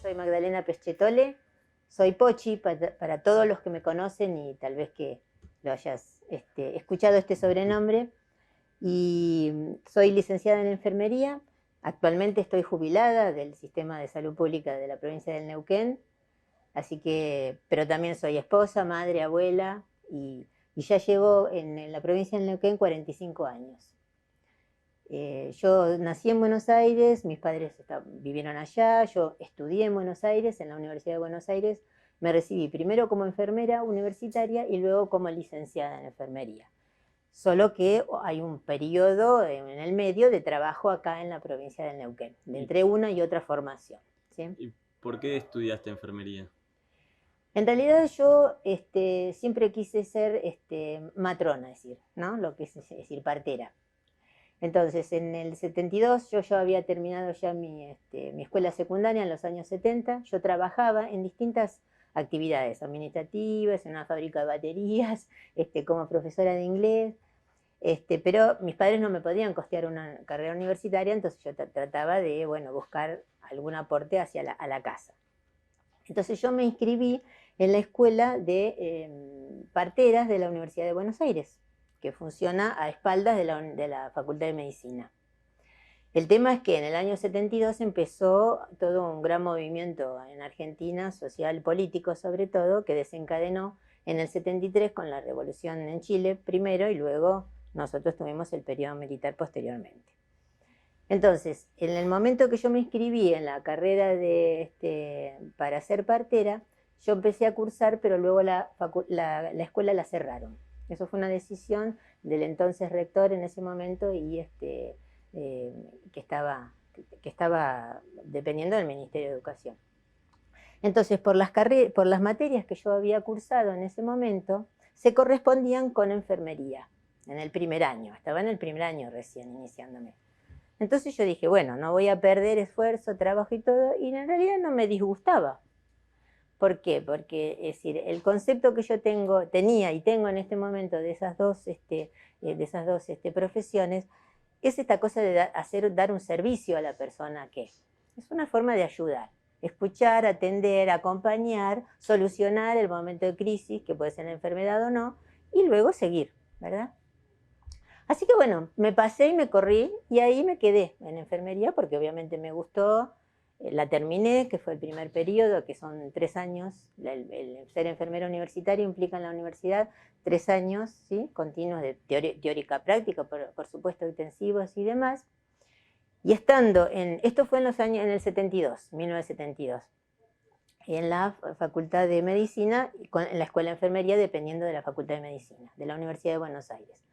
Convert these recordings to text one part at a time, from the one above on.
soy Magdalena Peschetole, soy Pochi para todos los que me conocen y tal vez que lo hayas escuchado este sobrenombre. Y soy licenciada en enfermería, actualmente estoy jubilada del Sistema de Salud Pública de la provincia del Neuquén, así que, pero también soy esposa, madre, abuela y ya llevo en la provincia del Neuquén 45 años. Yo nací en Buenos Aires, mis padres vivieron allá, yo estudié en Buenos Aires, en la Universidad de Buenos Aires, me recibí primero como enfermera universitaria y luego como licenciada en enfermería. Solo que hay un periodo en el medio de trabajo acá en la provincia del Neuquén, entre una y otra formación, ¿sí? ¿Y por qué estudiaste enfermería? En realidad yo siempre quise ser matrona, ¿no? Lo que es decir, partera. Entonces, en el 72 yo ya había terminado ya mi escuela secundaria en los años 70. Yo trabajaba en distintas actividades administrativas, en una fábrica de baterías, como profesora de inglés, pero mis padres no me podían costear una carrera universitaria, entonces yo trataba de, bueno, buscar algún aporte a la casa. Entonces yo me inscribí en la escuela de parteras de la Universidad de Buenos Aires, que funciona a espaldas de la Facultad de Medicina. El tema es que en el año 72 empezó todo un gran movimiento en Argentina, social, político sobre todo, que desencadenó en el 73 con la revolución en Chile primero y luego nosotros tuvimos el periodo militar posteriormente. Entonces, en el momento que yo me inscribí en la carrera para ser partera, yo empecé a cursar, pero luego la escuela la cerraron. Eso fue una decisión del entonces rector en ese momento y que estaba dependiendo del Ministerio de Educación. Entonces, por las materias que yo había cursado en ese momento, se correspondían con enfermería, en el primer año. Estaba en el primer año recién iniciándome. Entonces yo dije, bueno, no voy a perder esfuerzo, trabajo y todo, y en realidad no me disgustaba. ¿Por qué? Porque, es decir, el concepto que yo tenía y tengo en este momento de esas dos profesiones es esta cosa de dar un servicio a la persona que es una forma de ayudar, escuchar, atender, acompañar, solucionar el momento de crisis, que puede ser la enfermedad o no, y luego seguir, ¿verdad? Así que bueno, me pasé y me corrí y ahí me quedé en enfermería porque obviamente me gustó, la terminé, que fue el primer periodo, que son 3 años, el ser enfermera universitaria implica en la universidad 3 años, ¿sí? Continuos de teórica práctica, por supuesto intensivos y demás. Y estando esto fue en el 72, 1972, en la Facultad de Medicina, en la Escuela de Enfermería, dependiendo de la Facultad de Medicina, de la Universidad de Buenos Aires.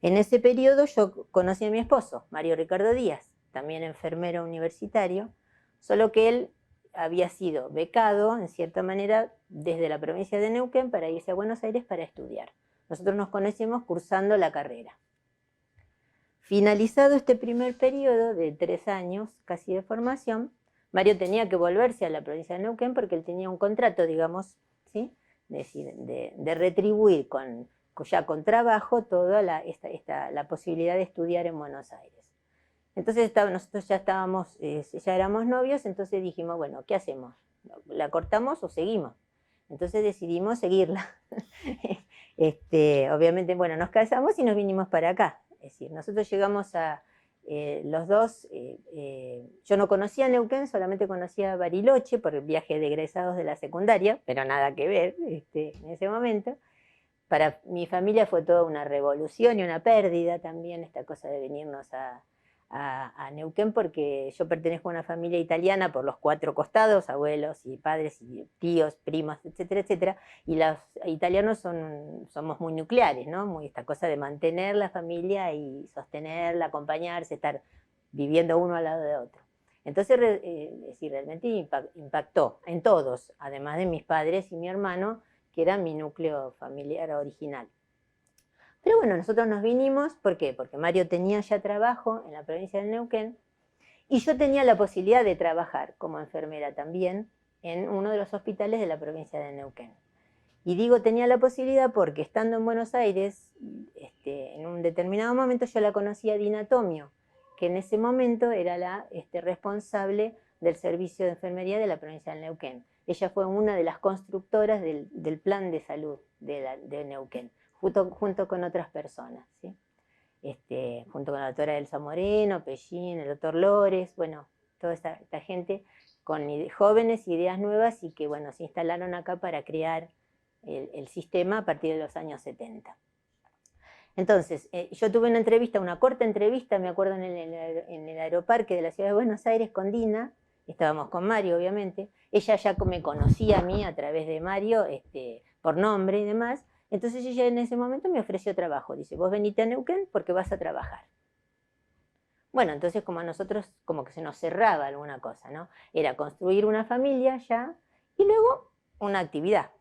En ese periodo yo conocí a mi esposo, Mario Ricardo Díaz, también enfermero universitario, solo que él había sido becado, en cierta manera, desde la provincia de Neuquén para irse a Buenos Aires para estudiar. Nosotros nos conocimos cursando la carrera. Finalizado este primer periodo de 3 años casi de formación, Mario tenía que volverse a la provincia de Neuquén porque él tenía un contrato, digamos, ¿sí? de retribuir ya con trabajo toda la posibilidad de estudiar en Buenos Aires. Entonces nosotros ya éramos novios, entonces dijimos, bueno, ¿qué hacemos? ¿La cortamos o seguimos? Entonces decidimos seguirla. Obviamente, bueno, nos casamos y nos vinimos para acá. Es decir, nosotros llegamos los dos, yo no conocía Neuquén, solamente conocía Bariloche por el viaje de egresados de la secundaria, pero nada que ver en ese momento. Para mi familia fue toda una revolución y una pérdida también esta cosa de venirnos a Neuquén, porque yo pertenezco a una familia italiana por los 4 costados, abuelos y padres y tíos, primos, etcétera, etcétera, y los italianos somos muy nucleares, ¿no? Muy esta cosa de mantener la familia y sostenerla, acompañarse, estar viviendo uno al lado de otro. Entonces, realmente impactó en todos, además de mis padres y mi hermano, que era mi núcleo familiar original. Pero bueno, nosotros nos vinimos, ¿por qué? Porque Mario tenía ya trabajo en la provincia del Neuquén y yo tenía la posibilidad de trabajar como enfermera también en uno de los hospitales de la provincia de Neuquén. Y digo tenía la posibilidad porque estando en Buenos Aires, en un determinado momento yo la conocí a Dina Tomio, que en ese momento era la responsable del servicio de enfermería de la provincia de Neuquén. Ella fue una de las constructoras del plan de salud de Neuquén, junto con otras personas, ¿sí? Junto con la doctora Elsa Moreno, Pellín, el doctor Lores, bueno, toda esta gente con jóvenes, ideas nuevas y que, bueno, se instalaron acá para crear el sistema a partir de los años 70. Entonces, yo tuve una corta entrevista, me acuerdo, en el aeroparque de la ciudad de Buenos Aires con Dina, estábamos con Mario, obviamente. Ella ya me conocía a mí a través de Mario, por nombre y demás. Entonces ella en ese momento me ofreció trabajo. Dice, vos venite a Neuquén porque vas a trabajar. Bueno, entonces como a nosotros como que se nos cerraba alguna cosa, ¿no? Era construir una familia ya y luego una actividad.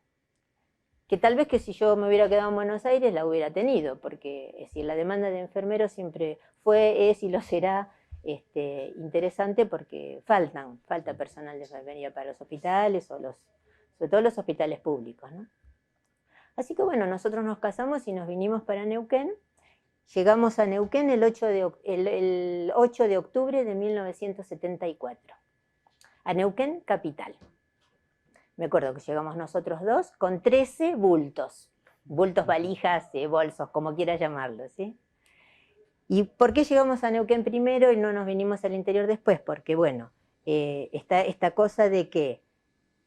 Que tal vez que si yo me hubiera quedado en Buenos Aires la hubiera tenido, porque es decir, la demanda de enfermeros siempre fue, es y lo será interesante porque falta personal de enfermería para los hospitales, sobre todo los hospitales públicos, ¿no? Así que bueno, nosotros nos casamos y nos vinimos para Neuquén. Llegamos a Neuquén el 8 de octubre de 1974, a Neuquén capital. Me acuerdo que llegamos nosotros dos con 13 bultos, valijas, bolsos, como quieras llamarlo, ¿sí? ¿Y por qué llegamos a Neuquén primero y no nos vinimos al interior después? Porque bueno, está esta cosa de que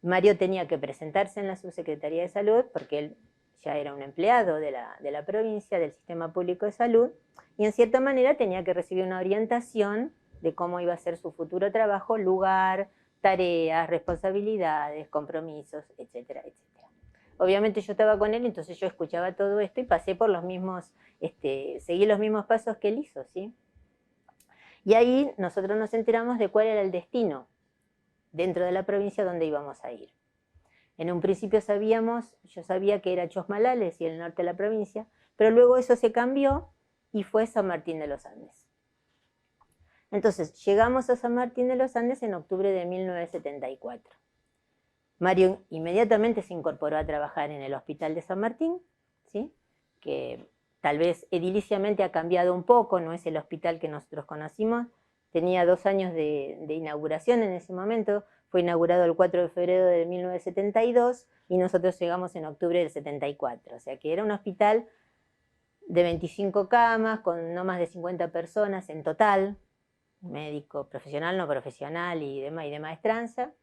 Mario tenía que presentarse en la Subsecretaría de Salud, porque él ya era un empleado de la provincia, del Sistema Público de Salud, y en cierta manera tenía que recibir una orientación de cómo iba a ser su futuro trabajo, lugar, tareas, responsabilidades, compromisos, etcétera, etcétera. Obviamente yo estaba con él, entonces yo escuchaba todo esto y pasé por los mismos, seguí los mismos pasos que él hizo, ¿sí? Y ahí nosotros nos enteramos de cuál era el destino dentro de la provincia donde íbamos a ir. En un principio yo sabía que era Chosmalales y el norte de la provincia, pero luego eso se cambió y fue San Martín de los Andes. Entonces, llegamos a San Martín de los Andes en octubre de 1974. Mario inmediatamente se incorporó a trabajar en el Hospital de San Martín, ¿sí? Que tal vez ediliciamente ha cambiado un poco, no es el hospital que nosotros conocimos. Tenía 2 años de inauguración en ese momento, fue inaugurado el 4 de febrero de 1972 y nosotros llegamos en octubre del 74. O sea que era un hospital de 25 camas, con no más de 50 personas en total, médico, profesional, no profesional y de maestranza.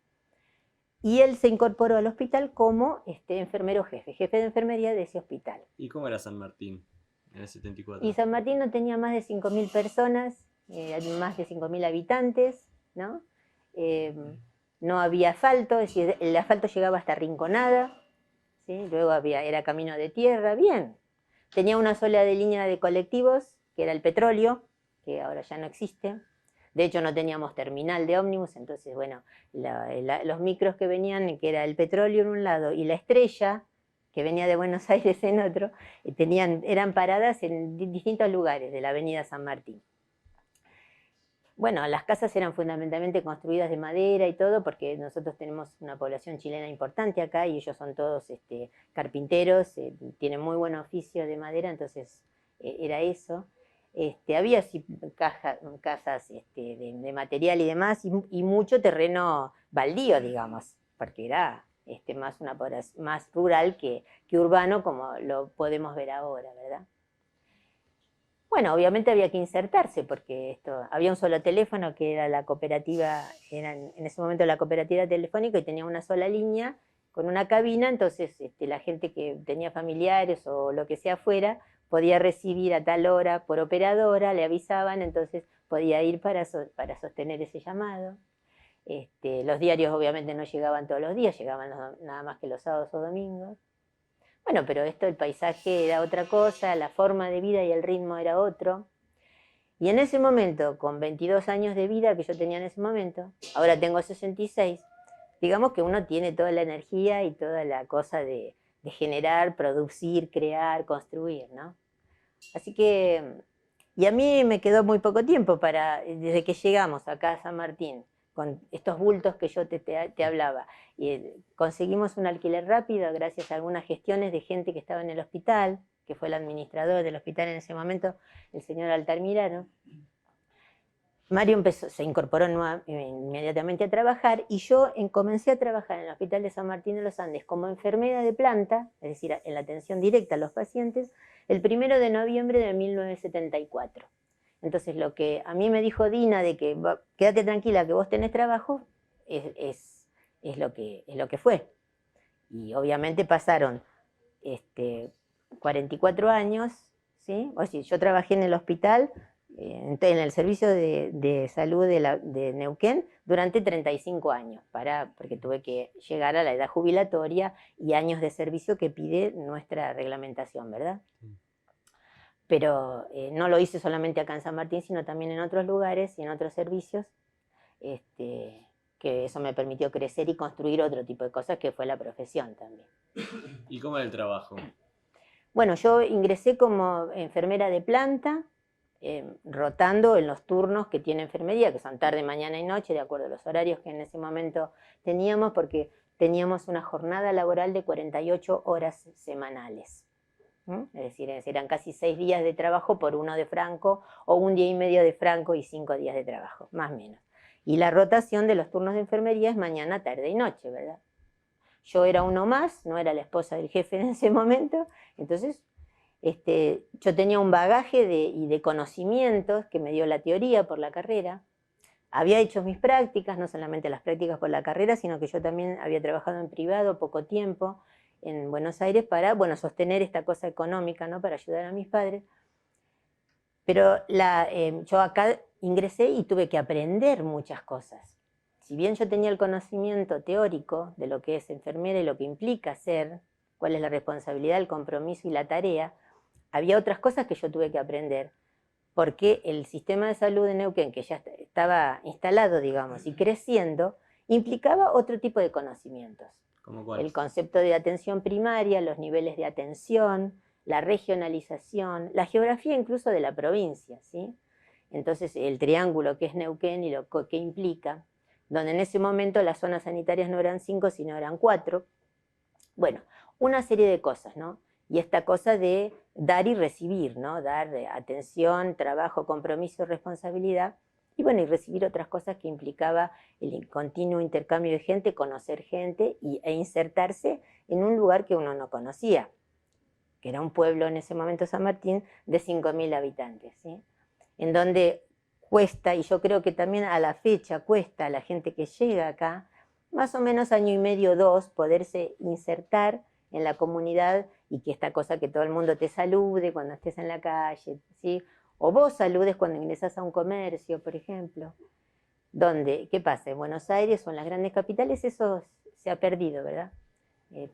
Y él se incorporó al hospital como enfermero jefe de enfermería de ese hospital. ¿Y cómo era San Martín en el 74? Y San Martín no tenía más de 5.000 personas, más de 5.000 habitantes, ¿no? No había asfalto, es decir, el asfalto llegaba hasta Rinconada, ¿sí? Luego era camino de tierra, bien. Tenía una sola línea de colectivos, que era el Petróleo, que ahora ya no existe. De hecho, no teníamos terminal de ómnibus, entonces, bueno, los micros que venían, que era el Petróleo en un lado y la Estrella, que venía de Buenos Aires en otro, eran paradas en distintos lugares de la avenida San Martín. Bueno, las casas eran fundamentalmente construidas de madera y todo, porque nosotros tenemos una población chilena importante acá y ellos son todos carpinteros, tienen muy buen oficio de madera, entonces era eso. Había sí, casas de material y demás, y mucho terreno baldío, digamos, porque era más rural que urbano, como lo podemos ver ahora, ¿verdad? Bueno, obviamente había que insertarse, porque había un solo teléfono, que era la cooperativa, era en ese momento la cooperativa telefónica, y tenía una sola línea con una cabina, entonces la gente que tenía familiares o lo que sea afuera, podía recibir a tal hora por operadora, le avisaban, entonces podía ir para sostener ese llamado. Los diarios obviamente no llegaban todos los días, llegaban nada más que los sábados o domingos. Bueno, pero el paisaje era otra cosa, la forma de vida y el ritmo era otro. Y en ese momento, con 22 años de vida que yo tenía en ese momento, ahora tengo 66, digamos que uno tiene toda la energía y toda la cosa de generar, producir, crear, construir, ¿no? Así que, y a mí me quedó muy poco tiempo desde que llegamos acá a San Martín, con estos bultos que yo te hablaba. Y conseguimos un alquiler rápido gracias a algunas gestiones de gente que estaba en el hospital, que fue el administrador del hospital en ese momento, el señor Altamirano. Mario se incorporó inmediatamente a trabajar y yo comencé a trabajar en el Hospital de San Martín de los Andes como enfermera de planta, es decir, en la atención directa a los pacientes, el 1 de noviembre de 1974. Entonces lo que a mí me dijo Dina de que quédate tranquila que vos tenés trabajo, es lo que fue. Y obviamente pasaron 44 años, ¿sí? O sea, yo trabajé en el hospital, en el servicio de salud de Neuquén durante 35 años, porque tuve que llegar a la edad jubilatoria y años de servicio que pide nuestra reglamentación, ¿verdad? Pero no lo hice solamente acá en San Martín, sino también en otros lugares y en otros servicios, que eso me permitió crecer y construir otro tipo de cosas, que fue la profesión también. ¿Y cómo era el trabajo? Bueno, yo ingresé como enfermera de planta, rotando en los turnos que tiene enfermería, que son tarde, mañana y noche, de acuerdo a los horarios que en ese momento teníamos, porque teníamos una jornada laboral de 48 horas semanales. Es decir, eran casi 6 días de trabajo por 1 de franco, o 1 día y medio de franco y 5 días de trabajo, más o menos. Y la rotación de los turnos de enfermería es mañana, tarde y noche, ¿verdad? Yo era uno más, no era la esposa del jefe en ese momento, entonces yo tenía un bagaje y de conocimientos que me dio la teoría por la carrera. Había hecho mis prácticas, no solamente las prácticas por la carrera, sino que yo también había trabajado en privado poco tiempo en Buenos Aires para, bueno, sostener esta cosa económica, ¿no? Para ayudar a mis padres. Pero yo acá ingresé y tuve que aprender muchas cosas. Si bien yo tenía el conocimiento teórico de lo que es enfermera y lo que implica ser, cuál es la responsabilidad, el compromiso y la tarea, había otras cosas que yo tuve que aprender, porque el sistema de salud de Neuquén, que ya estaba instalado, digamos, y creciendo, implicaba otro tipo de conocimientos. ¿Cómo cuál? El concepto de atención primaria, los niveles de atención, la regionalización, la geografía incluso de la provincia, ¿sí? Entonces, el triángulo que es Neuquén y lo que implica, donde en ese momento las zonas sanitarias no eran 5, sino eran 4. Bueno, una serie de cosas, ¿no? Y esta cosa de dar y recibir, ¿no? Dar atención, trabajo, compromiso, responsabilidad, y bueno, y recibir otras cosas que implicaba el continuo intercambio de gente, conocer gente e insertarse en un lugar que uno no conocía, que era un pueblo en ese momento, San Martín, de 5.000 habitantes, ¿sí? En donde cuesta, y yo creo que también a la fecha cuesta a la gente que llega acá, más o menos 1 año y medio, 2, poderse insertar en la comunidad y que esta cosa que todo el mundo te salude cuando estés en la calle, ¿sí? O vos saludes cuando ingresás a un comercio, por ejemplo. Donde, ¿qué pasa? En Buenos Aires o en las grandes capitales eso se ha perdido, ¿verdad?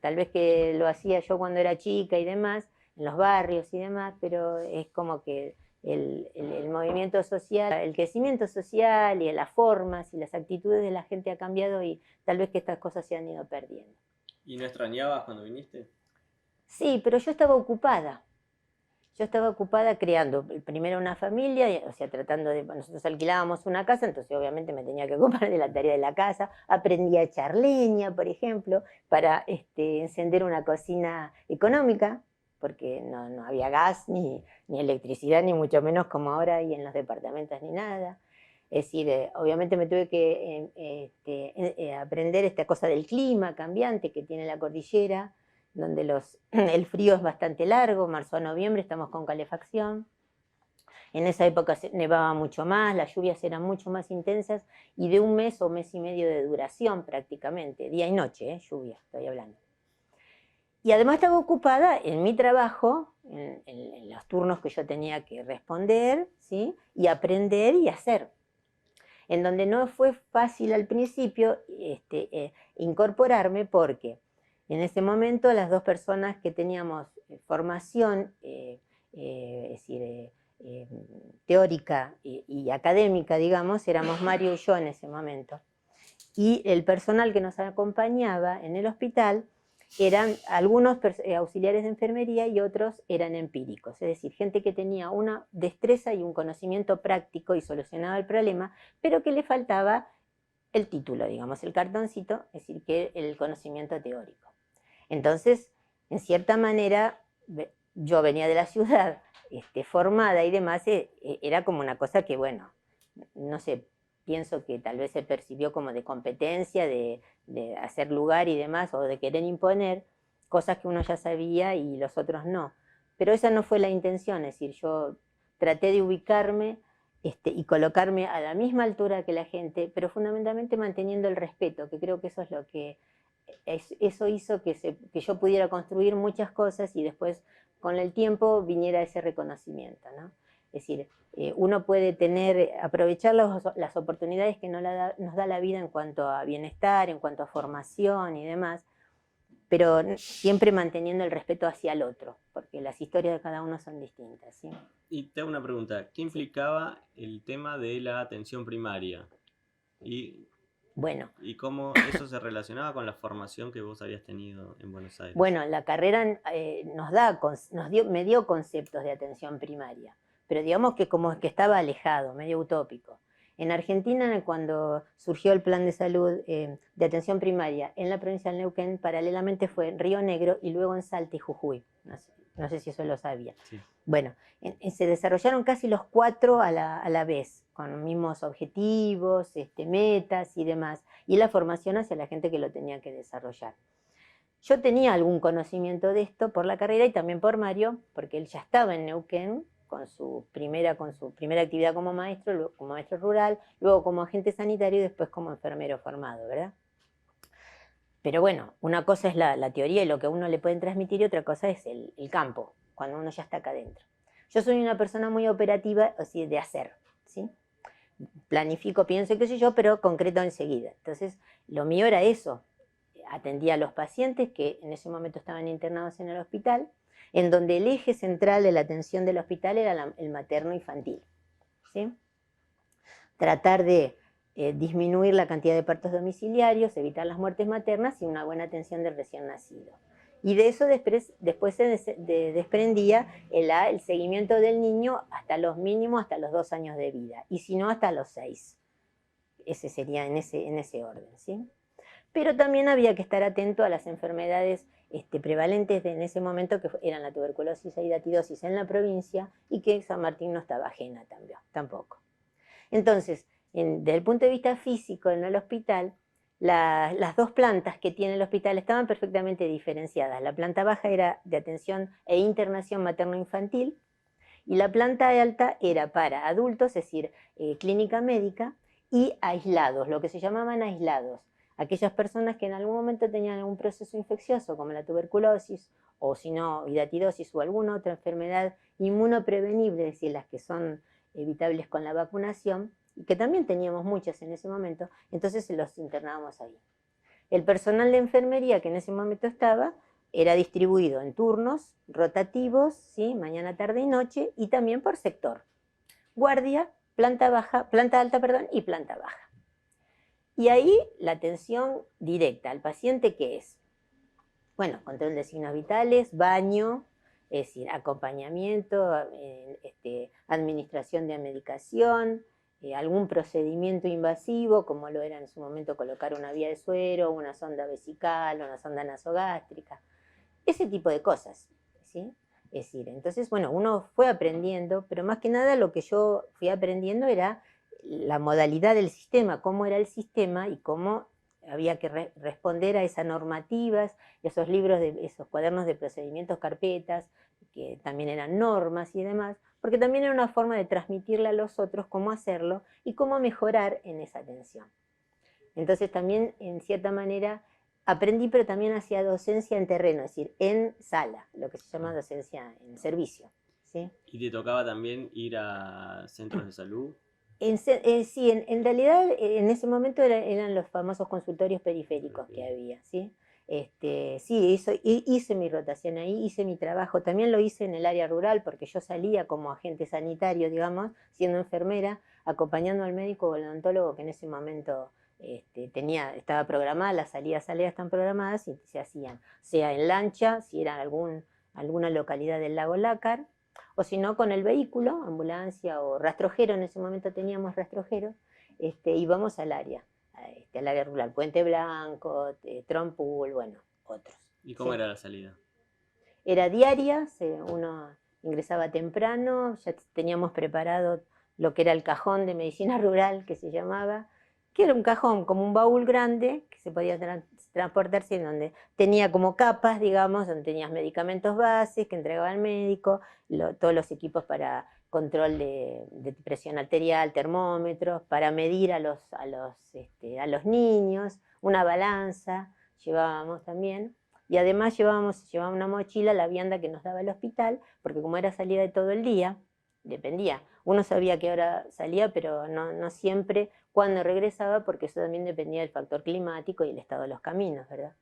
Tal vez que lo hacía yo cuando era chica y demás, en los barrios y demás, pero es como que el movimiento social, el crecimiento social y las formas y las actitudes de la gente ha cambiado y tal vez que estas cosas se han ido perdiendo. ¿Y no extrañabas cuando viniste? Sí, pero yo estaba ocupada. Yo estaba ocupada creando primero una familia, o sea, tratando de... Nosotros alquilábamos una casa, entonces obviamente me tenía que ocupar de la tarea de la casa. Aprendí a echar leña, por ejemplo, para encender una cocina económica, porque no había gas, ni electricidad, ni mucho menos como ahora hay en los departamentos, ni nada. Es decir, obviamente me tuve que aprender esta cosa del clima cambiante que tiene la cordillera, donde el frío es bastante largo, marzo a noviembre estamos con calefacción. En esa época nevaba mucho más, las lluvias eran mucho más intensas y de 1 mes o 1 mes y medio de duración prácticamente, día y noche, lluvia estoy hablando. Y además estaba ocupada en mi trabajo, en los turnos que yo tenía que responder, ¿sí? Y aprender y hacer. En donde no fue fácil al principio incorporarme porque en ese momento las 2 personas que teníamos formación, es decir, teórica y académica, digamos, éramos Mario y yo en ese momento. Y el personal que nos acompañaba en el hospital eran algunos auxiliares de enfermería y otros eran empíricos, es decir, gente que tenía una destreza y un conocimiento práctico y solucionaba el problema, pero que le faltaba el título, digamos, el cartoncito, es decir, que el conocimiento teórico. Entonces, en cierta manera, yo venía de la ciudad formada y demás, era como una cosa que, bueno, no sé, pienso que tal vez se percibió como de competencia, de hacer lugar y demás, o de querer imponer cosas que uno ya sabía y los otros no. Pero esa no fue la intención, es decir, yo traté de ubicarme y colocarme a la misma altura que la gente, pero fundamentalmente manteniendo el respeto, que creo que eso es lo que eso hizo que yo pudiera construir muchas cosas y después con el tiempo viniera ese reconocimiento, ¿no? Es decir, uno puede aprovechar las oportunidades que nos da la vida en cuanto a bienestar, en cuanto a formación y demás, pero siempre manteniendo el respeto hacia el otro, porque las historias de cada uno son distintas, ¿sí? Y te hago una pregunta, ¿qué implicaba el tema de la atención primaria? Bueno, ¿Y cómo eso se relacionaba con la formación que vos habías tenido en Buenos Aires? bueno, la carrera me dio conceptos de atención primaria, pero digamos que como que estaba alejado, medio utópico. En Argentina, cuando surgió el plan de salud de atención primaria en la provincia del Neuquén, paralelamente fue en Río Negro y luego en Salta y Jujuy. No sé si eso lo sabía. Sí. Bueno, se desarrollaron casi los 4 a la vez, con mismos objetivos, metas y demás, y la formación hacia la gente que lo tenía que desarrollar. Yo tenía algún conocimiento de esto por la carrera y también por Mario, porque él ya estaba en Neuquén con su primera actividad como maestro rural, luego como agente sanitario y después como enfermero formado, ¿verdad? Pero bueno, una cosa es la teoría y lo que a uno le pueden transmitir y otra cosa es el campo, cuando uno ya está acá adentro. Yo soy una persona muy operativa, así de hacer, ¿sí? Planifico, pienso y qué sé yo, pero concreto enseguida. Entonces, lo mío era eso. Atendía a los pacientes que en ese momento estaban internados en el hospital, en donde el eje central de la atención del hospital era el materno-infantil, ¿sí? Tratar de disminuir la cantidad de partos domiciliarios, evitar las muertes maternas y una buena atención del recién nacido. Y de eso después se desprendía el seguimiento del niño hasta los mínimos, hasta los 2 años de vida, y si no, hasta los 6. Ese sería en ese orden, ¿sí? Pero también había que estar atento a las enfermedades prevalentes en ese momento, que eran la tuberculosis e hidatidosis en la provincia, y que San Martín no estaba ajena tampoco. Entonces, desde el punto de vista físico en el hospital, las dos plantas que tiene el hospital estaban perfectamente diferenciadas. La planta baja era de atención e internación materno-infantil, y la planta alta era para adultos, es decir, clínica médica, y aislados, lo que se llamaban aislados. Aquellas personas que en algún momento tenían algún proceso infeccioso, como la tuberculosis, o si no, hidatidosis o alguna otra enfermedad inmunoprevenible, es decir, las que son evitables con la vacunación, y que también teníamos muchas en ese momento, entonces los internábamos ahí. El personal de enfermería que en ese momento estaba era distribuido en turnos rotativos, ¿sí? Mañana, tarde y noche, y también por sector. Guardia, planta alta, y planta baja. Y ahí la atención directa al paciente, ¿qué es? Bueno, control de signos vitales, baño, es decir, acompañamiento, administración de medicación, algún procedimiento invasivo, como lo era en su momento colocar una vía de suero, una sonda vesical, una sonda nasogástrica, ese tipo de cosas, ¿sí? Es decir, entonces, bueno, uno fue aprendiendo, pero más que nada lo que yo fui aprendiendo era la modalidad del sistema, cómo era el sistema y cómo había que responder a esas normativas, esos libros, esos cuadernos de procedimientos, carpetas, que también eran normas y demás, porque también era una forma de transmitirle a los otros cómo hacerlo y cómo mejorar en esa atención. Entonces también, en cierta manera, aprendí, pero también hacía docencia en terreno, es decir, en sala, lo que se llama docencia en servicio, ¿sí? ¿Y te tocaba también ir a centros de salud? Sí, en realidad en ese momento eran los famosos consultorios periféricos que había, ¿sí? Sí, hice mi rotación ahí, hice mi trabajo, también lo hice en el área rural porque yo salía como agente sanitario, digamos, siendo enfermera, acompañando al médico o al odontólogo que en ese momento estaba programada, las salidas están programadas y se hacían, sea en lancha, si era alguna localidad del lago Lácar, o si no con el vehículo, ambulancia o rastrojero, en ese momento teníamos rastrojero, íbamos al área rural, Puente Blanco, Trompul, bueno, otros. ¿Y cómo ¿sí? era la salida? Era diaria, uno ingresaba temprano, ya teníamos preparado lo que era el cajón de medicina rural, que se llamaba, que era un cajón como un baúl grande que se podía transportarse, en donde tenía como capas, digamos, donde tenías medicamentos bases que entregaba el médico, todos los equipos para control de presión arterial, termómetros, para medir a los niños, una balanza llevábamos también. Y además llevaba una mochila, la vianda que nos daba el hospital, porque como era salida de todo el día, dependía. Uno sabía que hora salía, pero no siempre cuándo regresaba, porque eso también dependía del factor climático y el estado de los caminos, ¿verdad?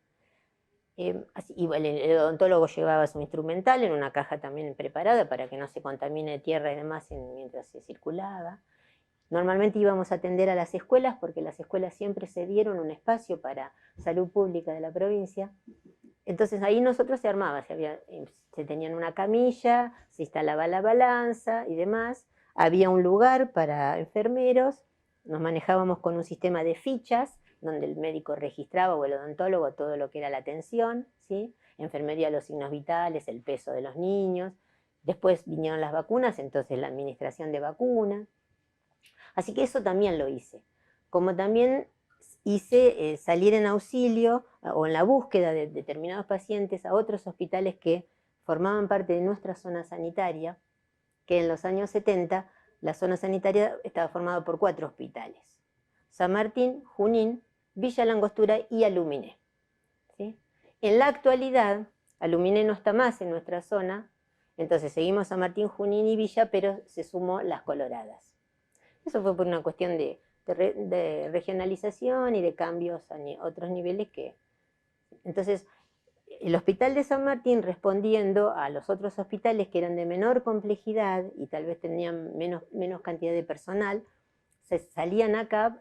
Y bueno, el odontólogo llevaba su instrumental en una caja también preparada para que no se contamine tierra y demás mientras se circulaba. Normalmente íbamos a atender a las escuelas, porque las escuelas siempre se dieron un espacio para salud pública de la provincia. Entonces ahí nosotros se armaba, se tenían una camilla, se instalaba la balanza y demás, había un lugar para enfermeros, nos manejábamos con un sistema de fichas, donde el médico registraba, o el odontólogo, todo lo que era la atención, ¿sí? Enfermería, los signos vitales, el peso de los niños. Después vinieron las vacunas, entonces la administración de vacunas. Así que eso también lo hice. Como también hice salir en auxilio o en la búsqueda de determinados pacientes a otros hospitales que formaban parte de nuestra zona sanitaria, que en los años 70 la zona sanitaria estaba formada por 4 hospitales: San Martín, Junín, Villa Langostura y Aluminé, ¿sí? En la actualidad, Aluminé no está más en nuestra zona, entonces seguimos San Martín, Junín y Villa, pero se sumó Las Coloradas. Eso fue por una cuestión de regionalización y de cambios a otros niveles que... Entonces, el hospital de San Martín, respondiendo a los otros hospitales que eran de menor complejidad y tal vez tenían menos cantidad de personal, se salían acá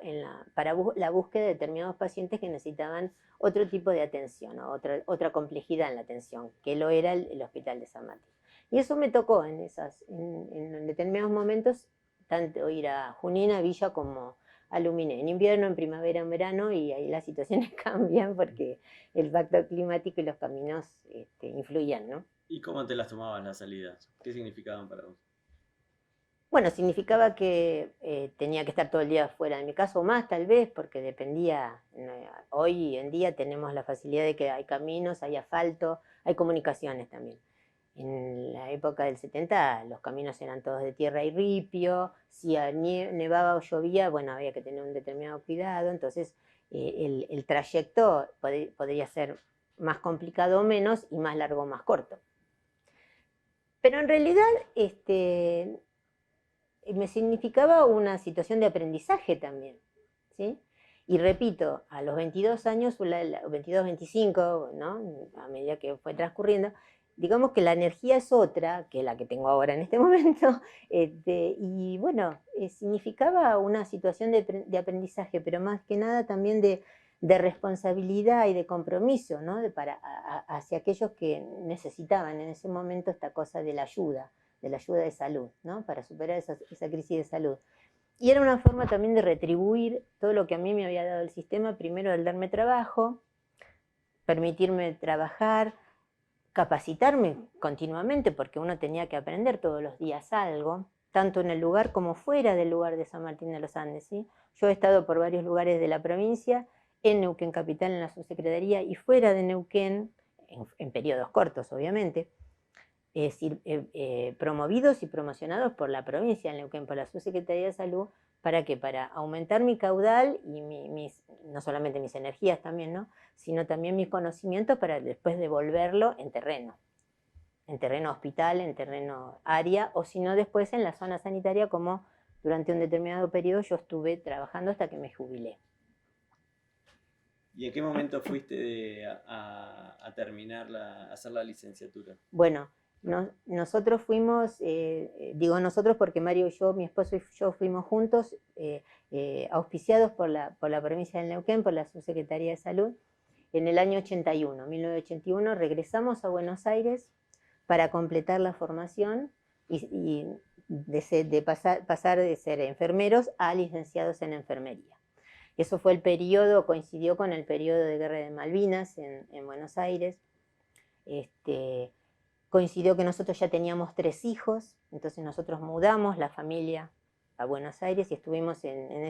para la búsqueda de determinados pacientes que necesitaban otro tipo de atención, o otra complejidad en la atención, que lo era el hospital de San Martín. Y eso me tocó en determinados momentos, tanto ir a Junín, a Villa, como a Aluminé, en invierno, en primavera, en verano, y ahí las situaciones cambian porque el factor climático y los caminos influyen, ¿no? ¿Y cómo te las tomabas las salidas? ¿Qué significaban para vos? Bueno, significaba que tenía que estar todo el día fuera, en mi caso más tal vez, porque dependía, hoy en día tenemos la facilidad de que hay caminos, hay asfalto, hay comunicaciones también. En la época del 70 los caminos eran todos de tierra y ripio, si nevaba o llovía, bueno, había que tener un determinado cuidado, entonces el trayecto podría ser más complicado o menos, y más largo o más corto. Pero en realidad, me significaba una situación de aprendizaje también, ¿sí? Y repito, a los 22 años, 22, 25, ¿no? A medida que fue transcurriendo, digamos que la energía es otra que la que tengo ahora en este momento, y bueno, significaba una situación de aprendizaje, pero más que nada también de responsabilidad y de compromiso, ¿no? Hacia aquellos que necesitaban en ese momento esta cosa de la ayuda de salud, ¿no? Para superar esa crisis de salud. Y era una forma también de retribuir todo lo que a mí me había dado el sistema, primero el darme trabajo, permitirme trabajar, capacitarme continuamente, porque uno tenía que aprender todos los días algo, tanto en el lugar como fuera del lugar de San Martín de los Andes, ¿sí? Yo he estado por varios lugares de la provincia, en Neuquén Capital, en la subsecretaría, y fuera de Neuquén, en periodos cortos, obviamente, es decir, promovidos y promocionados por la provincia de Neuquén, por la Subsecretaría de Salud. ¿Para qué? Para aumentar mi caudal y no solamente mis energías también, ¿no? Sino también mis conocimientos, para después devolverlo en terreno hospital, en terreno área, o si no después en la zona sanitaria, como durante un determinado periodo yo estuve trabajando hasta que me jubilé. ¿Y en qué momento fuiste a terminar hacer la licenciatura? Bueno, nosotros fuimos, digo nosotros porque Mario y yo, mi esposo y yo, fuimos juntos, auspiciados por la provincia del Neuquén, por la Subsecretaría de Salud, en el año 81, 1981, regresamos a Buenos Aires para completar la formación y pasar de ser enfermeros a licenciados en enfermería. Eso fue el periodo, coincidió con el periodo de Guerra de Malvinas en Buenos Aires. Coincidió que nosotros ya teníamos 3 hijos, entonces nosotros mudamos la familia a Buenos Aires y estuvimos en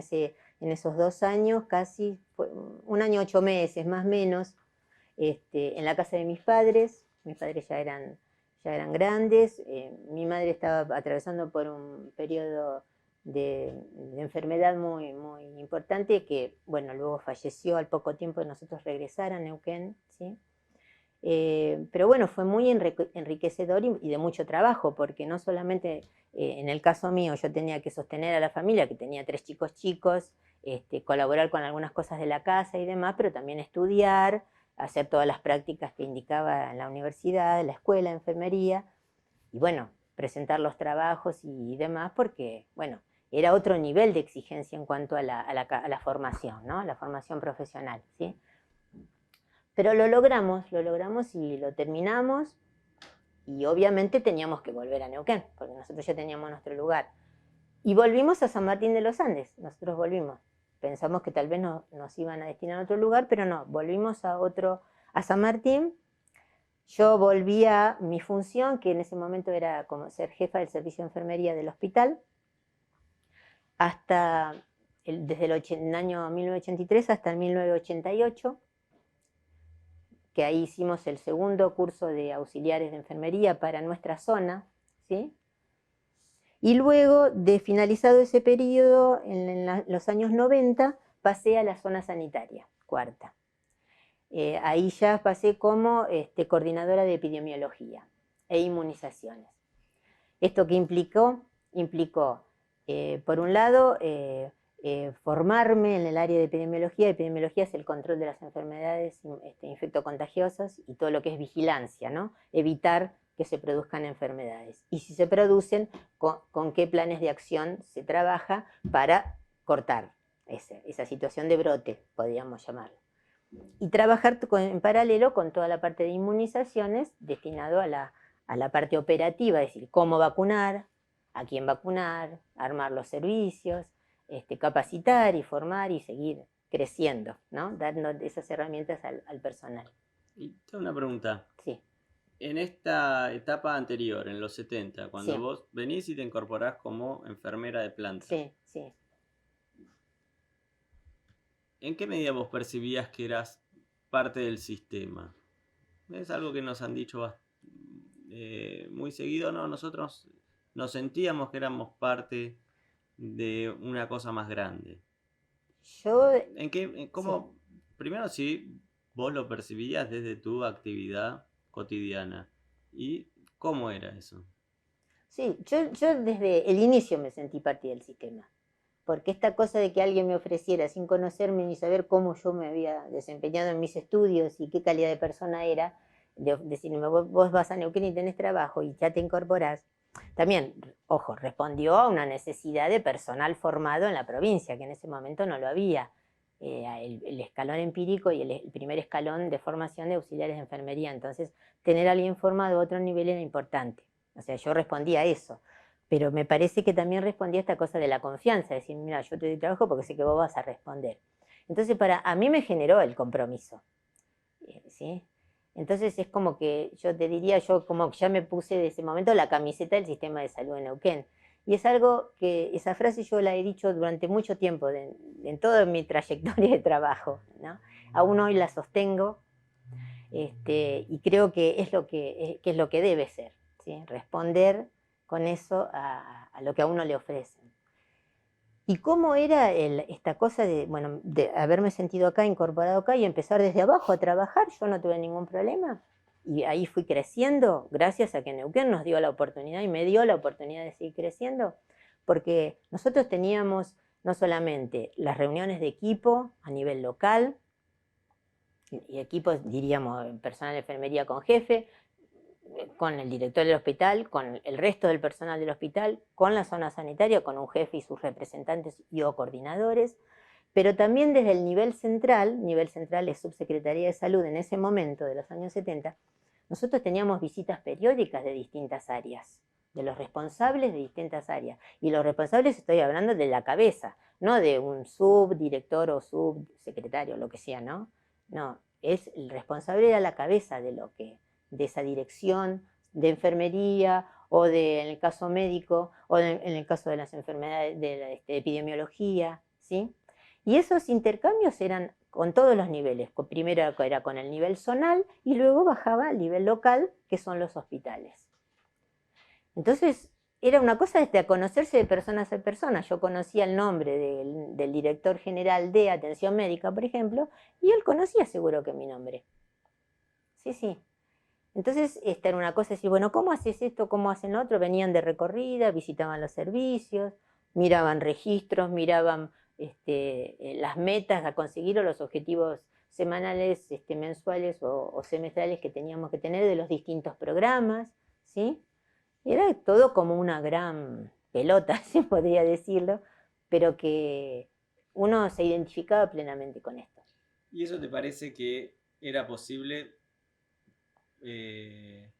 esos 2 años, casi 1 año 8 meses, más o menos, en la casa de mis padres. Mis padres ya eran grandes. Mi madre estaba atravesando por un periodo de enfermedad muy, muy importante que, bueno, luego falleció al poco tiempo de nosotros regresar a Neuquén, ¿sí? Pero bueno, fue muy enriquecedor y de mucho trabajo, porque no solamente en el caso mío yo tenía que sostener a la familia, que tenía 3 chicos, colaborar con algunas cosas de la casa y demás, pero también estudiar, hacer todas las prácticas que indicaba en la universidad, en la escuela, enfermería, y bueno, presentar los trabajos y demás, porque, bueno, era otro nivel de exigencia en cuanto a la formación, ¿no? La formación profesional, ¿sí? Pero lo logramos y lo terminamos, y obviamente teníamos que volver a Neuquén, porque nosotros ya teníamos nuestro lugar. Y volvimos a San Martín de los Andes, nosotros volvimos. Pensamos que tal vez nos iban a destinar a otro lugar, pero no, volvimos a San Martín. Yo volví a mi función, que en ese momento era como ser jefa del servicio de enfermería del hospital, desde el año 1983 hasta el 1988, que ahí hicimos el segundo curso de auxiliares de enfermería para nuestra zona, ¿sí? Y luego de finalizado ese periodo, en los años 90, pasé a la zona sanitaria, cuarta. Ahí ya pasé como coordinadora de epidemiología e inmunizaciones. ¿Esto qué implicó? Implicó, por un lado, formarme en el área de epidemiología. Epidemiología es el control de las enfermedades infectocontagiosas y todo lo que es vigilancia, ¿no? Evitar que se produzcan enfermedades. Y si se producen, con qué planes de acción se trabaja para cortar esa situación de brote, podríamos llamarlo. Y trabajar en paralelo con toda la parte de inmunizaciones destinado a la parte operativa, es decir, cómo vacunar, a quién vacunar, armar los servicios, capacitar y formar y seguir creciendo, ¿no? Dando esas herramientas al personal. Y tengo una pregunta. Sí. En esta etapa anterior, en los 70, cuando Sí. vos venís y te incorporás como enfermera de planta, Sí, sí. ¿en qué medida vos percibías que eras parte del sistema? Es algo que nos han dicho muy seguido, ¿no? Nosotros nos sentíamos que éramos parte de una cosa más grande. Yo, ¿Cómo? Sí. Primero, si vos lo percibías desde tu actividad cotidiana. ¿Y cómo era eso? sí, yo desde el inicio me sentí parte del sistema. Porque esta cosa de que alguien me ofreciera sin conocerme ni saber cómo yo me había desempeñado en mis estudios y qué calidad de persona era, decirme, vos vas a Neuquén y tenés trabajo y ya te incorporás, también, ojo, respondió a una necesidad de personal formado en la provincia, que en ese momento no lo había. El escalón empírico y el primer escalón de formación de auxiliares de enfermería. Entonces, tener a alguien formado a otro nivel era importante. O sea, yo respondía a eso. Pero me parece que también respondía a esta cosa de la confianza, decir, mira, yo te doy trabajo porque sé que vos vas a responder. Entonces, a mí me generó el compromiso, ¿sí? Entonces es como que yo te diría, yo como que ya me puse de ese momento la camiseta del sistema de salud en Neuquén. Y es algo que, esa frase yo la he dicho durante mucho tiempo, en toda mi trayectoria de trabajo, ¿no? Aún hoy la sostengo, y creo que es lo que debe ser, ¿sí? Responder con eso a lo que a uno le ofrecen. ¿Y cómo era esta cosa de haberme sentido acá, incorporado acá y empezar desde abajo a trabajar? Yo no tuve ningún problema. Y ahí fui creciendo gracias a que Neuquén nos dio la oportunidad y me dio la oportunidad de seguir creciendo. Porque nosotros teníamos no solamente las reuniones de equipo a nivel local, y equipos, diríamos, personal de enfermería con jefe, con el director del hospital, con el resto del personal del hospital, con la zona sanitaria, con un jefe y sus representantes y o coordinadores, pero también desde el nivel central es Subsecretaría de Salud en ese momento de los años 70, nosotros teníamos visitas periódicas de distintas áreas, de los responsables de distintas áreas. Y los responsables estoy hablando de la cabeza, no de un subdirector o subsecretario, lo que sea, ¿no? No, el responsable era la cabeza de esa dirección de enfermería en el caso médico, en el caso de las enfermedades de la epidemiología, ¿sí? Y esos intercambios eran con todos los niveles. Primero era con el nivel zonal y luego bajaba al nivel local, que son los hospitales. Entonces, era una cosa de conocerse de personas a personas. Yo conocía el nombre del director general de atención médica, por ejemplo, y él conocía seguro que mi nombre. Sí, sí. Entonces, esta era una cosa de decir, bueno, ¿cómo haces esto? ¿Cómo hacen lo otro? Venían de recorrida, visitaban los servicios, miraban registros, miraban las metas a conseguir o los objetivos semanales, mensuales o semestrales que teníamos que tener de los distintos programas, ¿sí? Y era todo como una gran pelota, si podría decirlo, pero que uno se identificaba plenamente con esto. ¿Y eso te parece que era posible eh,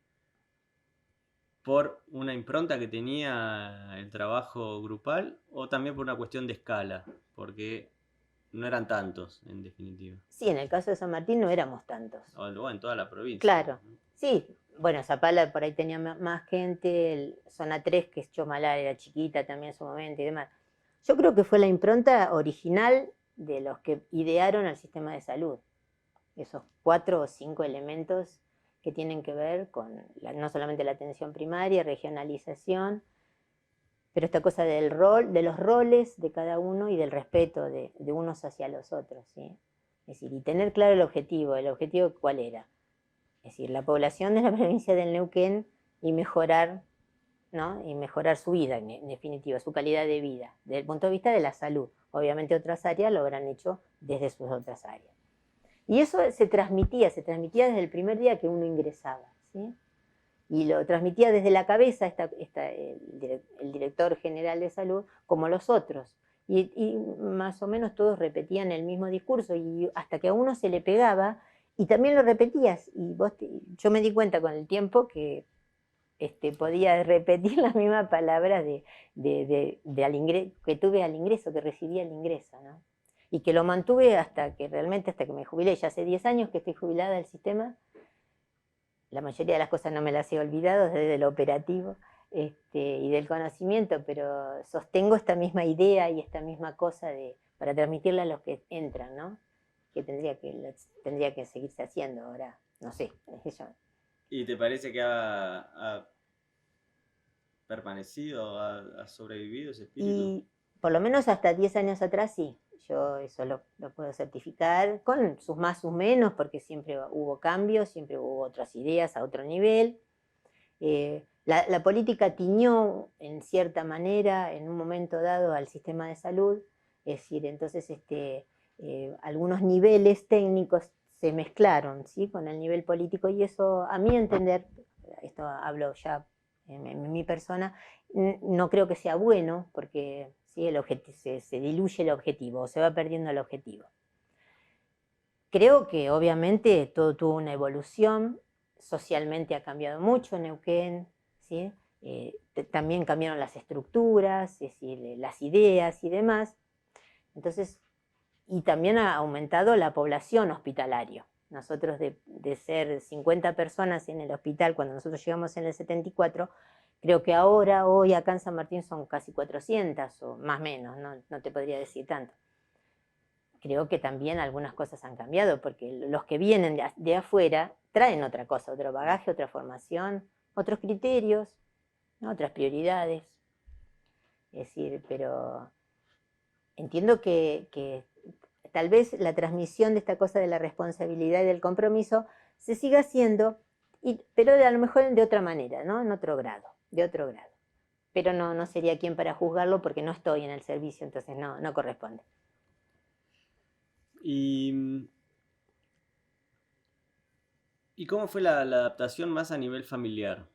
por una impronta que tenía el trabajo grupal o también por una cuestión de escala? Porque no eran tantos, en definitiva. Sí, en el caso de San Martín no éramos tantos. O en toda la provincia. Claro, sí. Bueno, Zapala por ahí tenía más gente, Zona 3, que es Chomalá, era chiquita también en su momento y demás. Yo creo que fue la impronta original de los que idearon el sistema de salud. Esos 4 o 5 elementos que tienen que ver con no solamente la atención primaria, regionalización, pero esta cosa del rol, de los roles de cada uno y del respeto de unos hacia los otros, ¿sí? Es decir, y tener claro el objetivo ¿cuál era? Es decir, la población de la provincia del Neuquén y mejorar, ¿no? Y mejorar su vida, en definitiva, su calidad de vida, desde el punto de vista de la salud. Obviamente otras áreas lo habrán hecho desde sus otras áreas. Y eso se transmitía desde el primer día que uno ingresaba, ¿sí? Y lo transmitía desde la cabeza el director general de salud como los otros. Y más o menos todos repetían el mismo discurso y hasta que a uno se le pegaba y también lo repetías. Y yo me di cuenta con el tiempo que podía repetir las mismas palabras que tuve al ingreso, que recibí al ingreso, ¿no? Y que lo mantuve hasta que me jubilé. Ya hace 10 años que estoy jubilada del sistema. La mayoría de las cosas no me las he olvidado desde el operativo y del conocimiento, pero sostengo esta misma idea y esta misma cosa para transmitirla a los que entran, ¿no? Que tendría que seguirse haciendo ahora, no sé. ¿Y te parece que ha permanecido, ha sobrevivido ese espíritu? Y por lo menos hasta 10 años atrás sí. Yo eso lo puedo certificar, con sus más, sus menos, porque siempre hubo cambios, siempre hubo otras ideas a otro nivel. La política tiñó en cierta manera, en un momento dado, al sistema de salud. Es decir, entonces algunos niveles técnicos se mezclaron, ¿sí?, con el nivel político, y eso, a mi entender, esto hablo ya en mi persona, no creo que sea bueno, porque ¿sí?, se diluye el objetivo, o se va perdiendo el objetivo. Creo que obviamente todo tuvo una evolución, socialmente ha cambiado mucho Neuquén, ¿sí? También cambiaron las estructuras, es decir, las ideas y demás. Entonces, y también ha aumentado la población hospitalaria. Nosotros de ser 50 personas en el hospital cuando nosotros llegamos en el 74, creo que ahora, hoy acá en San Martín son casi 400 o más o menos, no te podría decir tanto. Creo que también algunas cosas han cambiado, porque los que vienen de afuera traen otra cosa, otro bagaje, otra formación, otros criterios, ¿no?, otras prioridades. Es decir, pero entiendo que tal vez la transmisión de esta cosa de la responsabilidad y del compromiso se siga haciendo, pero a lo mejor de otra manera, ¿no?, en otro grado, de otro grado. Pero no sería quien para juzgarlo, porque no estoy en el servicio, entonces no corresponde. ¿Y cómo fue la adaptación más a nivel familiar?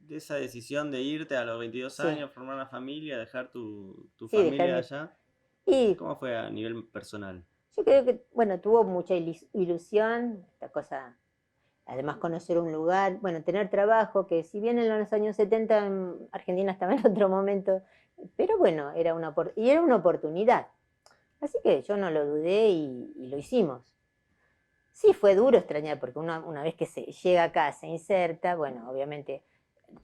De esa decisión de irte a los 22 Sí. años, formar una familia, dejar tu Sí, familia allá. Y ¿Cómo fue a nivel personal? yo creo que, bueno, tuvo mucha ilusión, esta cosa, además conocer un lugar, bueno, tener trabajo, que si bien en los años 70 Argentina estaba en otro momento, pero bueno, era una oportunidad. Así que yo no lo dudé y lo hicimos. Sí, fue duro extrañar, porque uno, una vez que se llega acá, se inserta, bueno, obviamente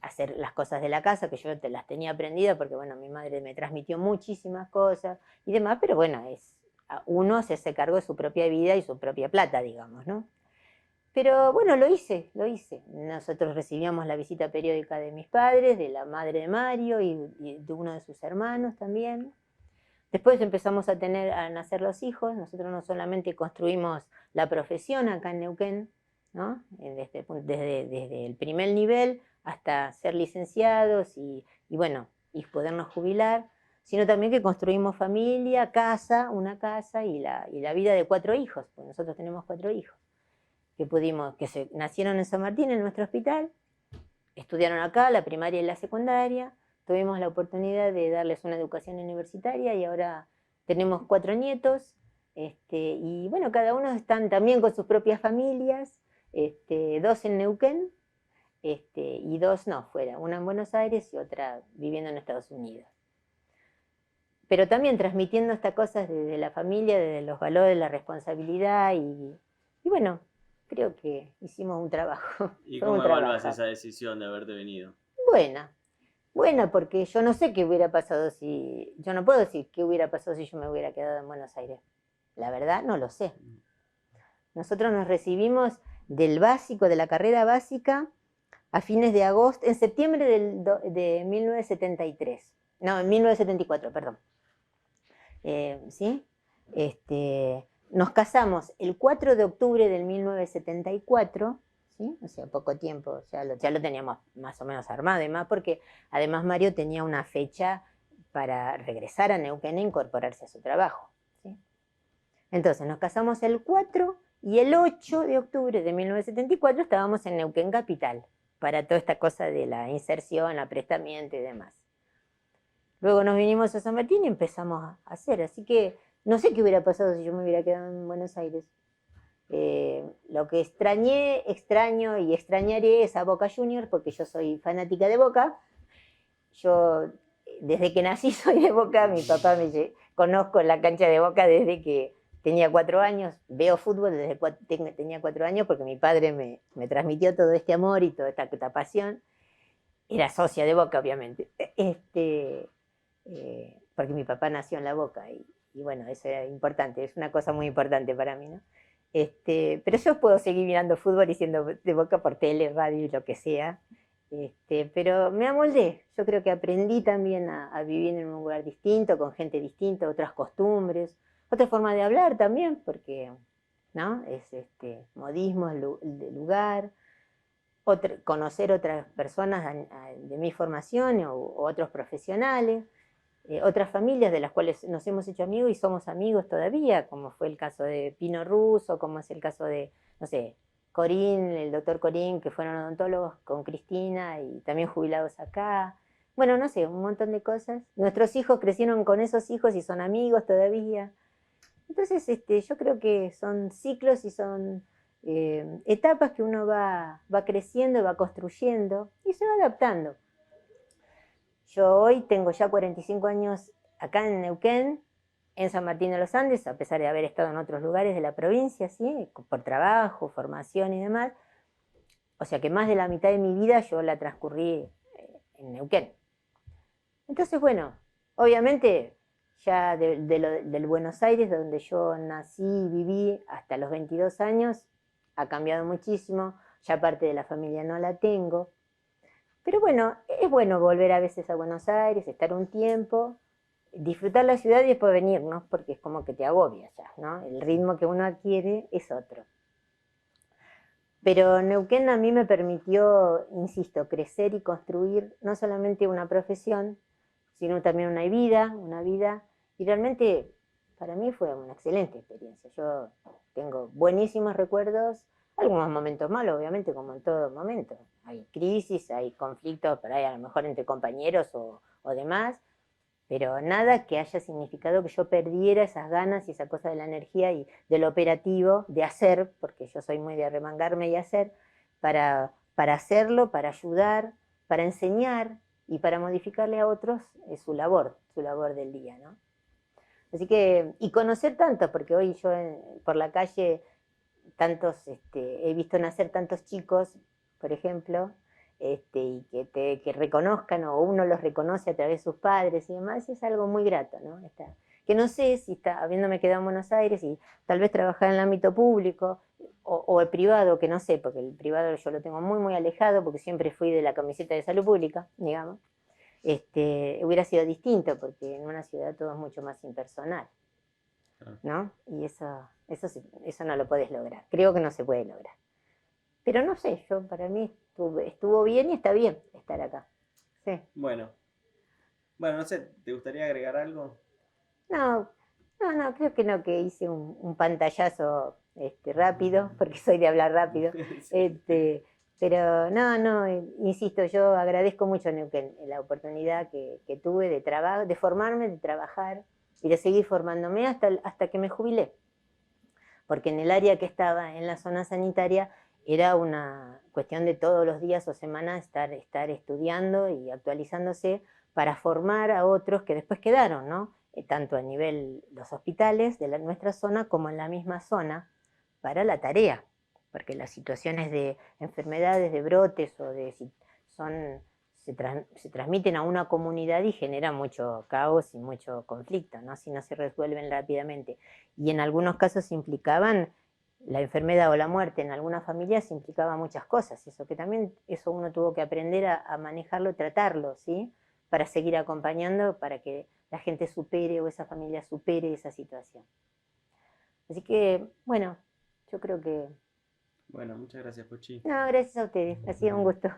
hacer las cosas de la casa, que yo te las tenía aprendidas, porque bueno, mi madre me transmitió muchísimas cosas y demás, pero bueno, uno se hace cargo de su propia vida y su propia plata, digamos, ¿no? Pero bueno, lo hice, lo hice. Nosotros recibíamos la visita periódica de mis padres, de la madre de Mario y de uno de sus hermanos también. Después empezamos a nacer los hijos. Nosotros no solamente construimos la profesión acá en Neuquén, ¿no? Desde el primer nivel hasta ser licenciados bueno, y podernos jubilar, sino también que construimos familia, casa, una casa y la vida de 4 hijos, porque nosotros tenemos 4 hijos, que nacieron en San Martín, en nuestro hospital, estudiaron acá la primaria y la secundaria, tuvimos la oportunidad de darles una educación universitaria y ahora tenemos 4 nietos, y bueno, cada uno están también con sus propias familias, 2 en Neuquén, y 2 no, fuera, una en Buenos Aires y otra viviendo en Estados Unidos. Pero también transmitiendo estas cosas desde la familia, desde los valores, la responsabilidad y bueno, creo que hicimos un trabajo. ¿Y Fue cómo un evalúas trabajo. esa decisión de haberte venido? Buena, buena, porque yo no sé qué hubiera pasado si, yo no puedo decir qué hubiera pasado si yo me hubiera quedado en Buenos Aires. La verdad, no lo sé. Nosotros nos recibimos del básico, de la carrera básica, a fines de agosto, en septiembre de 1973. No, en 1974, perdón. ¿Sí? Nos casamos el 4 de octubre del 1974, ¿sí? O sea, poco tiempo, ya lo teníamos más o menos armado, y más porque además Mario tenía una fecha para regresar a Neuquén e incorporarse a su trabajo, ¿sí? Entonces nos casamos el 4 y el 8 de octubre de 1974 estábamos en Neuquén Capital, para toda esta cosa de la inserción, aprestamiento y demás. Luego nos vinimos a San Martín y empezamos a hacer, así que no sé qué hubiera pasado si yo me hubiera quedado en Buenos Aires. Lo que extraño y extrañaré es a Boca Juniors, porque yo soy fanática de Boca. Yo, desde que nací soy de Boca, conozco la cancha de Boca desde que tenía 4 años, veo fútbol desde que tenía 4 años, porque mi padre me transmitió todo este amor y toda esta pasión. Era socia de Boca, obviamente. Porque mi papá nació en La Boca y bueno, eso era importante, es una cosa muy importante para mí, ¿no? Pero yo puedo seguir mirando fútbol y siendo de Boca por tele, radio y lo que sea, pero me amoldé. Yo creo que aprendí también a vivir en un lugar distinto, con gente distinta, otras costumbres, otra forma de hablar también, porque ¿no? Es modismo de lugar, conocer otras personas de mi formación o otros profesionales, otras familias de las cuales nos hemos hecho amigos y somos amigos todavía, como fue el caso de Pino Russo, como es el caso de, no sé, Corín, el doctor Corín, que fueron odontólogos con Cristina y también jubilados acá. Bueno, no sé, un montón de cosas. Nuestros hijos crecieron con esos hijos y son amigos todavía. Entonces, yo creo que son ciclos y son etapas que uno va creciendo, va construyendo y se va adaptando. Yo hoy tengo ya 45 años acá en Neuquén, en San Martín de los Andes, a pesar de haber estado en otros lugares de la provincia, ¿sí? Por trabajo, formación y demás. O sea que más de la mitad de mi vida yo la transcurrí en Neuquén. Entonces, bueno, obviamente ya del Buenos Aires, donde yo nací y viví hasta los 22 años, ha cambiado muchísimo, ya parte de la familia no la tengo. Pero bueno, es bueno volver a veces a Buenos Aires, estar un tiempo, disfrutar la ciudad y después venir, ¿no? Porque es como que te agobia ya, ¿no? El ritmo que uno adquiere es otro. Pero Neuquén a mí me permitió, insisto, crecer y construir no solamente una profesión, sino también una vida, y realmente para mí fue una excelente experiencia. Yo tengo buenísimos recuerdos, algunos momentos malos, obviamente, como en todo momento. Hay crisis, hay conflictos, por ahí a lo mejor entre compañeros o demás, pero nada que haya significado que yo perdiera esas ganas y esa cosa de la energía y del operativo, de hacer, porque yo soy muy de arremangarme y hacer, para hacerlo, para ayudar, para enseñar y para modificarle a otros su labor del día, ¿no? Así que, y conocer tanto, porque hoy yo por la calle he visto nacer tantos chicos, por ejemplo, y que reconozcan o uno los reconoce a través de sus padres y demás, es algo muy grato, ¿no? Que no sé si habiéndome quedado en Buenos Aires y tal vez trabajar en el ámbito público o el privado, que no sé, porque el privado yo lo tengo muy, muy alejado, porque siempre fui de la camiseta de salud pública, digamos, hubiera sido distinto, porque en una ciudad todo es mucho más impersonal, ¿no? Y eso no lo puedes lograr, creo que no se puede lograr. Pero no sé, para mí estuvo bien y está bien estar acá. Sí. Bueno, no sé, ¿te gustaría agregar algo? No, no, creo que no, que hice un pantallazo rápido, porque soy de hablar rápido. Sí. Pero no, insisto, yo agradezco mucho a Neuquén la oportunidad que tuve de formarme, de trabajar y de seguir formándome hasta que me jubilé. Porque en el área que estaba, en la zona sanitaria, era una cuestión de todos los días o semanas estar estudiando y actualizándose para formar a otros que después quedaron, ¿no? Tanto a nivel los hospitales de nuestra zona como en la misma zona para la tarea, porque las situaciones de enfermedades, de brotes o de son se transmiten a una comunidad y generan mucho caos y mucho conflicto, ¿no? Si no se resuelven rápidamente. Y en algunos casos implicaban la enfermedad o la muerte, en algunas familias implicaba muchas cosas, eso uno tuvo que aprender a manejarlo, tratarlo, ¿sí? Para seguir acompañando, para que la gente supere o esa familia supere esa situación. Así que, bueno, yo creo que... Bueno, muchas gracias, Pochi. No, gracias a ustedes, ha sido un gusto.